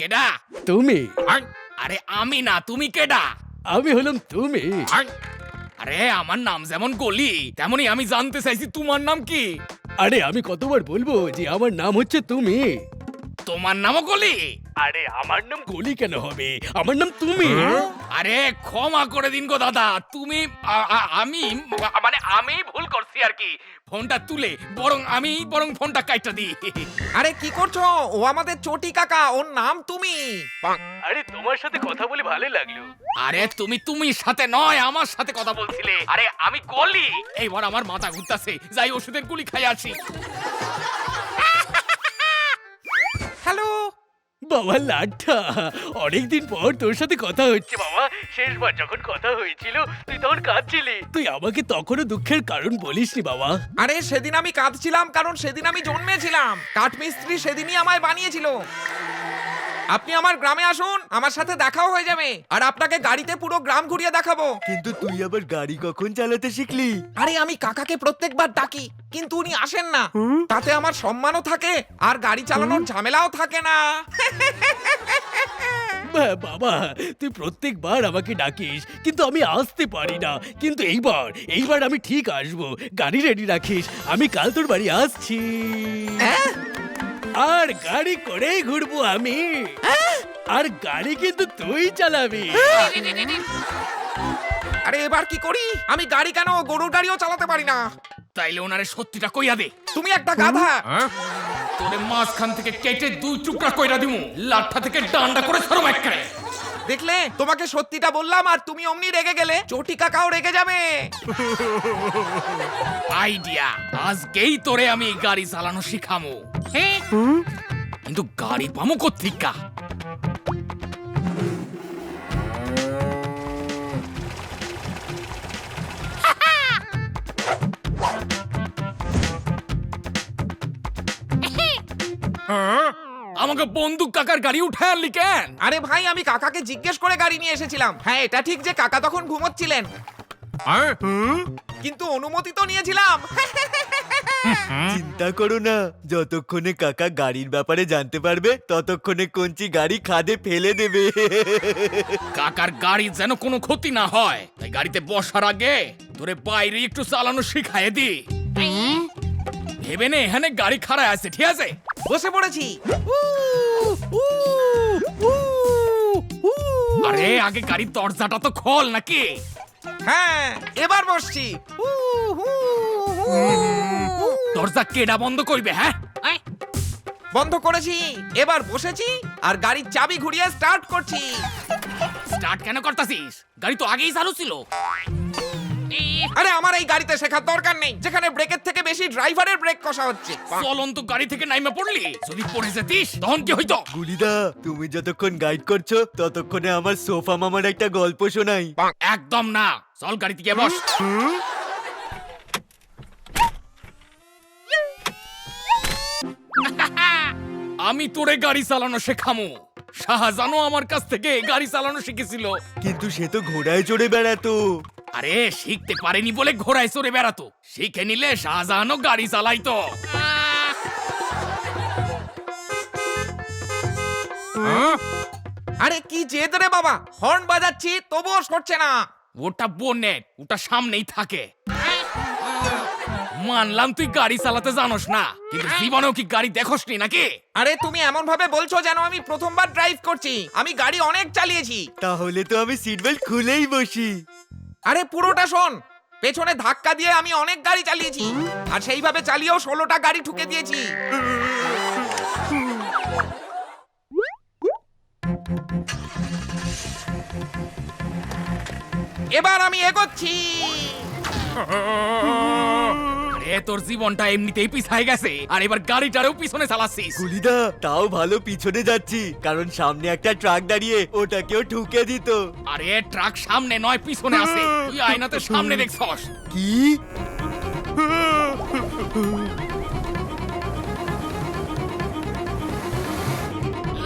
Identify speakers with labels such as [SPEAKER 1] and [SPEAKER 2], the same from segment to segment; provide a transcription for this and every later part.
[SPEAKER 1] কেডা?
[SPEAKER 2] তুমি।
[SPEAKER 1] আরে আমি না, তুমি কেডা?
[SPEAKER 2] আমি হলাম তুমি।
[SPEAKER 1] আরে আমার নাম যেমন গলি তেমনই আমি জানতে চাইছি তোমার নাম কি?
[SPEAKER 2] আরে আমি কতবার বলবো যে আমার নাম হচ্ছে তুমি।
[SPEAKER 1] তোমার নামও গলি?
[SPEAKER 2] আরে আমার নাম গলি কেন হবে, আমার নাম তুমি।
[SPEAKER 1] আরে ক্ষমা করে দিন গো দাদা, তুমি আমি মানে আমি ভুল করছি আর কি। ফোনটা তুলে আমি ফোনটা কাইটা দিই।
[SPEAKER 3] আরে কি করছো? ও আমাদের চটি কাকা, ওর নাম তুমি।
[SPEAKER 2] আরে তোমার সাথে কথা বলে ভালো লাগলো।
[SPEAKER 1] আরে তুমি সাথে নয়, আমার সাথে কথা বলছিলে। আরে আমি গলি। এইবার আমার মাথা ঘুরতাছে, যাই ওষুধের গুলি খাই আসি।
[SPEAKER 3] হ্যালো।
[SPEAKER 2] বাবা লাড্ডা, অনেকদিন পর তোর সাথে কথা হচ্ছে বাবা। শেষবার যখন কথা হয়েছিল তুই তখন কাঁদছিলি, তুই আমাকে তখনও দুঃখের কারণ বলিসনি বাবা।
[SPEAKER 3] আরে সেদিন আমি কাঁদছিলাম কারণ সেদিন আমি জন্মেছিলাম। কাঠমিস্ত্রি সেদিনই আমায় বানিয়েছিল। আপনি আমার গ্রামে আসুন, আমার সাথে দেখাও হয়ে যাবে, আর আপনাকে গাড়িতে পুরো গ্রাম ঘুরিয়ে দেখাবো।
[SPEAKER 4] কিন্তু তুই আবার গাড়ি কখন চালাতে শিখলি?
[SPEAKER 3] আরে আমি কাকাকে প্রত্যেকবার ডাকি, কিন্তু উনি আসেন না। তাতে আমার সম্মানও থাকে আর গাড়ি চালানোর ঝামেলাও থাকে না।
[SPEAKER 2] বাবা তুই প্রত্যেকবার আমাকে ডাকিস, কিন্তু আমি আসতে পারি না। কিন্তু এইবার আমি ঠিক আসবো। গাড়ি রেডি রাখিস, আমি কাল তোর বাড়ি আসছি। আর গাড়ি করেই ঘুরবো আমি। আর গাড়ি কিন্তু তুই চালাবি।
[SPEAKER 3] আরে এবার কি করি? আমি গাড়ি কেন, গরুর গাড়িও চালাতে পারি না।
[SPEAKER 1] তাইলে ওনারে সত্যিটা কইয়া দে।
[SPEAKER 3] তুমি একটা গাধা।
[SPEAKER 1] তোরে মাঝখান থেকে কেটে দুই টুকরা কইরা দিমু, লাঠা থেকে ডান্ডা করে ছড়ম একবারে।
[SPEAKER 3] দেখলে, তোমাকে সত্যিটা বললাম আর তুমি অমনি রেগে গেলে। চটি কাকাও রেগে যাবে।
[SPEAKER 1] আইডিয়া, আজকেই তোরে আমি গাড়ি চালানো শিখামু। কিন্তু গাড়ি পামু কোত্থেকা? আমাকে বন্দুক কাকার গাড়ি উঠে আনলি কেন?
[SPEAKER 3] আরে ভাই, আমি কাকাকে জিজ্ঞেস করে গাড়ি নিয়ে এসেছিলাম। হ্যাঁ, এটা ঠিক যে কাকা তখন ঘুমোচ্ছিলেন, কিন্তু অনুমতি তো নিয়েছিলাম।
[SPEAKER 4] চিন্তা করো না, যতক্ষণে কাকা গাড়ির ব্যাপারে জানতে পারবে ততক্ষণে কঞ্চি গাড়ি খাদে ফেলে দেবে।
[SPEAKER 1] কাকার গাড়ি যেন কোনো ক্ষতি না হয়, তাই গাড়িতে বসার আগে তোরে বাইরে একটু চালানো শিখায় দি। ভেবে নে এখানে গাড়ি খাড়া আছে, ঠিক আছে?
[SPEAKER 3] বসে পড়েছি।
[SPEAKER 1] আরে আগে গাড়ির দরজাটা তো খোল নাকি।
[SPEAKER 3] হ্যাঁ, এবার বসছি।
[SPEAKER 1] দরজা কেডা বন্ধ করবে? হ্যাঁ,
[SPEAKER 3] বন্ধ করেছি, এবার বসেছি আর গাড়ির চাবি ঘুরিয়ে স্টার্ট করছি।
[SPEAKER 1] স্টার্ট কেন করতাছিস? গাড়ি তো আগেই চালু ছিল।
[SPEAKER 3] আরে আমার এই গাড়িতে শেখার দরকার নেই, যেখানে ব্রেকের থেকে বেশি ড্রাইভারের ব্রেক কষা হচ্ছে।
[SPEAKER 1] চলন্ত গাড়ি থেকে নাইমা পড়লি, যদি পড়ে যেতিস তখন কি হইতো?
[SPEAKER 4] গুলিদা, তুমি যতক্ষণ গাইড করছো ততক্ষণে আমার সোফা মামার একটা গল্প শোনাই।
[SPEAKER 1] একদম না, চল গাড়ি থেকে বস। আমি তোরে গাড়ি চালানো শেখামু। শাহজাহানও আমার কাছ থেকে গাড়ি চালানো শিখেছিল।
[SPEAKER 4] কিন্তু সে তো ঘোড়ায় চড়ে বেড়াতো।
[SPEAKER 1] আরে শিখতে পারেনি বলে ঘোড়ায় চড়ে বেড়াতো, শিখে নিলে শাহজাহানও গাড়ি চালাইতো।
[SPEAKER 3] আরে কি জেদ রে বাবা, হর্ন বাজাচ্ছি তবুও সরছে না।
[SPEAKER 1] ওটা বোনেট, ওটা সামনেই থাকে। মানলাম তুই গাড়ি চালাতে জানোস না, কিন্তু জীবনেও কি গাড়ি দেখোসনি নাকি?
[SPEAKER 3] আরে তুমি এমন ভাবে বলছো যেন আমি প্রথমবার ড্রাইভ করছি। আমি গাড়ি অনেক চালিয়েছি।
[SPEAKER 4] তাহলে তো আমি সিট বেল্ট খুলেই বসি।
[SPEAKER 3] আরে পুরোটা শোন, পেছনে ধাক্কা দিয়ে আমি অনেক গাড়ি চালিয়েছি, আর সেইভাবে চালিয়েও 16টা গাড়ি ঠুকে দিয়েছি। এবার আমি এগোচ্ছি।
[SPEAKER 1] আরে তোর জীবনটা এমনিতেই পিছায় গেছে, আর এবার গাড়িটারেও পিছনে চালাচ্ছিস।
[SPEAKER 4] গুলিদা, তাও ভালো পিছনে যাচ্ছি, কারণ সামনে একটা ট্রাক দাঁড়িয়ে ওটাকেও ঠুকে দিত।
[SPEAKER 1] আরে ট্রাক সামনে নয় পিছনে আছে, তুই আয়নাতে সামনে দেখছস।
[SPEAKER 4] কি?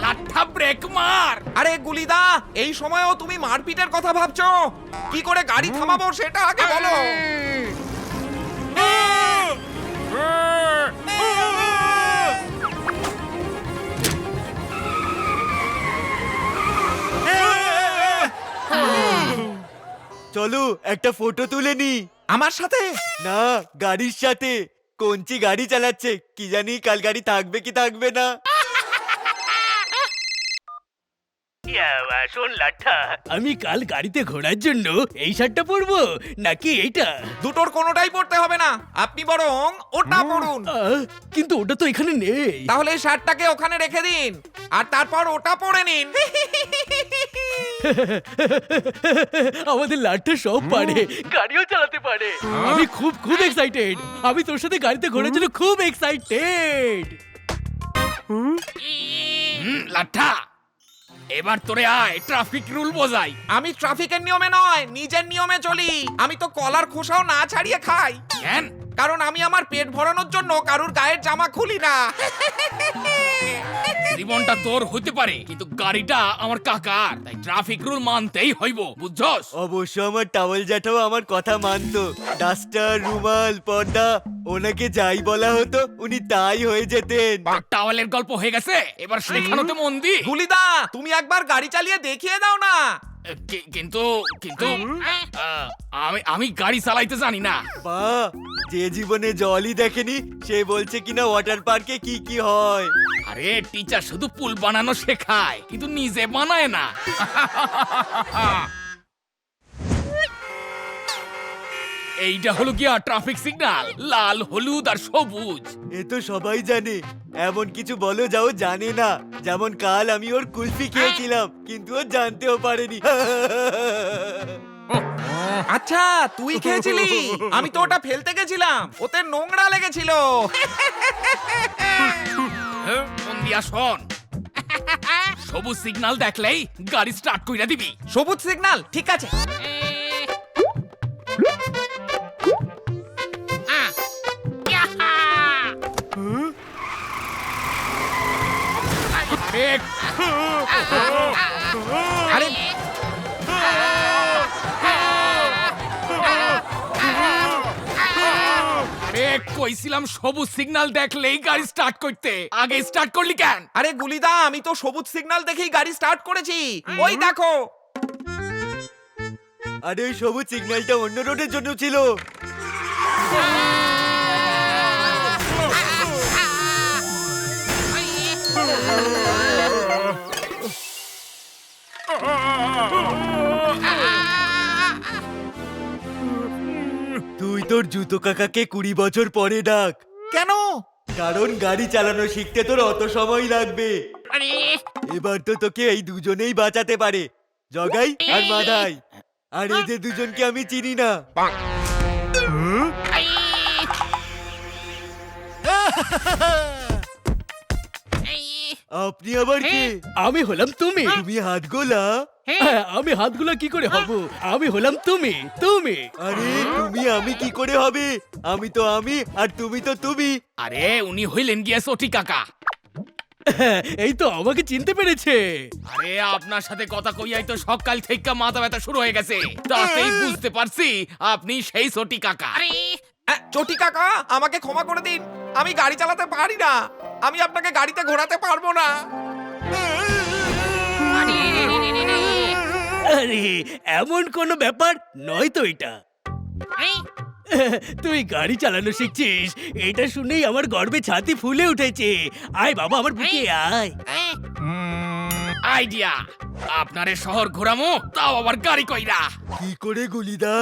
[SPEAKER 1] লাঠা ব্রেক মার।
[SPEAKER 3] আরে গুলিদা, এই সময়ও তুমি মারপিটের কথা ভাবছো? কি করে গাড়ি থামাবো সেটা আগে বলো।
[SPEAKER 4] চলো একটা ফটো তুলে নি।
[SPEAKER 3] আমার সাথে?
[SPEAKER 4] না, গাড়ির সাথে। কঞ্চি গাড়ি চালাচ্ছে, কি জানি কাল গাড়ি থাকবে কি থাকবে না।
[SPEAKER 2] শোন লাঠা, আমি কাল গাড়িতে ঘোরার জন্য এই শার্টটা পরবো নাকি এইটা?
[SPEAKER 3] দুটোর কোনোটাই পড়তে হবে না, আপনি বরং ওটা পড়ুন।
[SPEAKER 2] কিন্তু ওটা তো এখানে নেই।
[SPEAKER 3] তাহলে এই শার্টটাকে ওখানে রেখে দিন আর তারপর ওটা পরে নিন।
[SPEAKER 2] আমাদের লাঠা সব পারে, গাড়িও চালাতে পারে। আমি খুব খুব এক্সাইটেড। আমি তোর সাথে গাড়িতে ঘোরার জন্য খুব এক্সাইটেড।
[SPEAKER 1] লাঠা, এবার তোরে আয় ট্রাফিক রুল বোঝাই।
[SPEAKER 3] আমি ট্রাফিকের নিয়মে নয়, নিজের নিয়মে চলি। আমি তো কলার খোসাও না ছাড়িয়ে খাই,
[SPEAKER 1] কেন?
[SPEAKER 3] কারণ আমি আমার পেট ভরানোর জন্য কারুর গায়ের জামা খুলি না।
[SPEAKER 1] জীবনটা তোর হইতে পারে, কিন্তু গাড়িটা আমার কাকার, তাই ট্রাফিক রুল মানতেই হইব, বুঝছস?
[SPEAKER 4] অবশ্য আমার টাওয়েল জ্যাঠাও আমার কথা মানতো। ডাস্টার, রুমাল, পর্দা, ওনাকে যাই বলা হতো উনি তাই হয়ে যেতেন।
[SPEAKER 1] টাওয়ালের গল্প হয়ে গেছে, এবার শেখানোতে মন দি।
[SPEAKER 3] গুলিদা, তুমি একবার গাড়ি চালিয়ে দেখিয়ে দাও না।
[SPEAKER 1] কিন্তু কিন্তু আমি গাড়ি চালাইতে জানি না।
[SPEAKER 4] বা, যে জীবনে জলই দেখেনি সে বলছে কিনা ওয়াটার পার্কে কি কি হয়।
[SPEAKER 1] আরে টিচার শুধু পুল বানানো শেখায়, কিন্তু নিজে বানায় না। এইটা হলো গিয়া ট্রাফিক সিগন্যাল, লাল, হলুদ আর সবুজ।
[SPEAKER 4] এ তো সবাই জানে, এমন কিছু বলো যাও জানে না। যেমন কাল আমি ওর কুলফি খেয়েছিলাম, কিন্তু ও জানতেও পারেনি।
[SPEAKER 3] আচ্ছা, তুই খেয়েছিলি? আমি তো ওটা ফেলতে গেছিলাম, ওতে নোংরা লেগেছিল।
[SPEAKER 1] মন দিয়া শোন, সবুজ সিগন্যাল দেখলেই গাড়ি স্টার্ট কইরা দিবি।
[SPEAKER 3] সবুজ সিগন্যাল, ঠিক আছে।
[SPEAKER 1] আরে,
[SPEAKER 3] আরে
[SPEAKER 1] কইছিলাম সবুজ সিগন্যাল দেখলেই গাড়ি স্টার্ট করতে, আগে স্টার্ট করলি কেন?
[SPEAKER 3] আরে গুলিদা, আমি তো সবুজ সিগন্যাল দেখেই গাড়ি স্টার্ট করেছি। ওই দেখো।
[SPEAKER 4] আরে ওই সবুজ সিগন্যালটা অন্য রোডের জন্য ছিল। তুই তোর জুতো কাকাকে 20 বছর পরে ডাক।
[SPEAKER 3] কেন?
[SPEAKER 4] কারণ গাড়ি চালানো শিখতে তোর অত সময় লাগবে। এবার তো তোকে এই দুজনেই বাঁচাতে পারে, জগাই আর মাধাই। আর এদের দুজনকে আমি চিনি না। আপনি আবার কে?
[SPEAKER 2] আমি হলাম তুমি।
[SPEAKER 4] তুমি হাত গোলা?
[SPEAKER 2] আমি হাতগুলো কি করে হব? আমি হলাম তুমি। তুমি
[SPEAKER 4] আরে তুমি আমি কি করে হবে? আমি তো আমি আর তুমি তো তুমি।
[SPEAKER 1] আরে উনি হইলেন গিয়া সটি কাকা।
[SPEAKER 2] এই তো আমাকে চিনতে পেরেছে।
[SPEAKER 1] আরে আপনার সাথে কথা কইয়াই তো সকাল থেকে মাথা ব্যথা শুরু হয়ে গেছে, তাতেই বুঝতে পারছি আপনি সেই সটি কাকা।
[SPEAKER 3] চটি কাকা, আমাকে ক্ষমা করে দিন। আমি গাড়ি চালাতে পারি না, আমি আপনাকে গাড়িতে ঘোরাতে পারবো না।
[SPEAKER 2] আরে এমন কোনো ব্যাপার নয় তো এটা। তুই গাড়ি চালানো শিখছিস, এটা শুনেই আমার গর্বে ছাতি ফুলে উঠেছে। আয় বাবা, আমার বুকে আয়।
[SPEAKER 1] আইডিয়া, আপনারে শহর ঘোরামো, তাও আবার গাড়ি কইরা।
[SPEAKER 4] কি করে গুলিদা?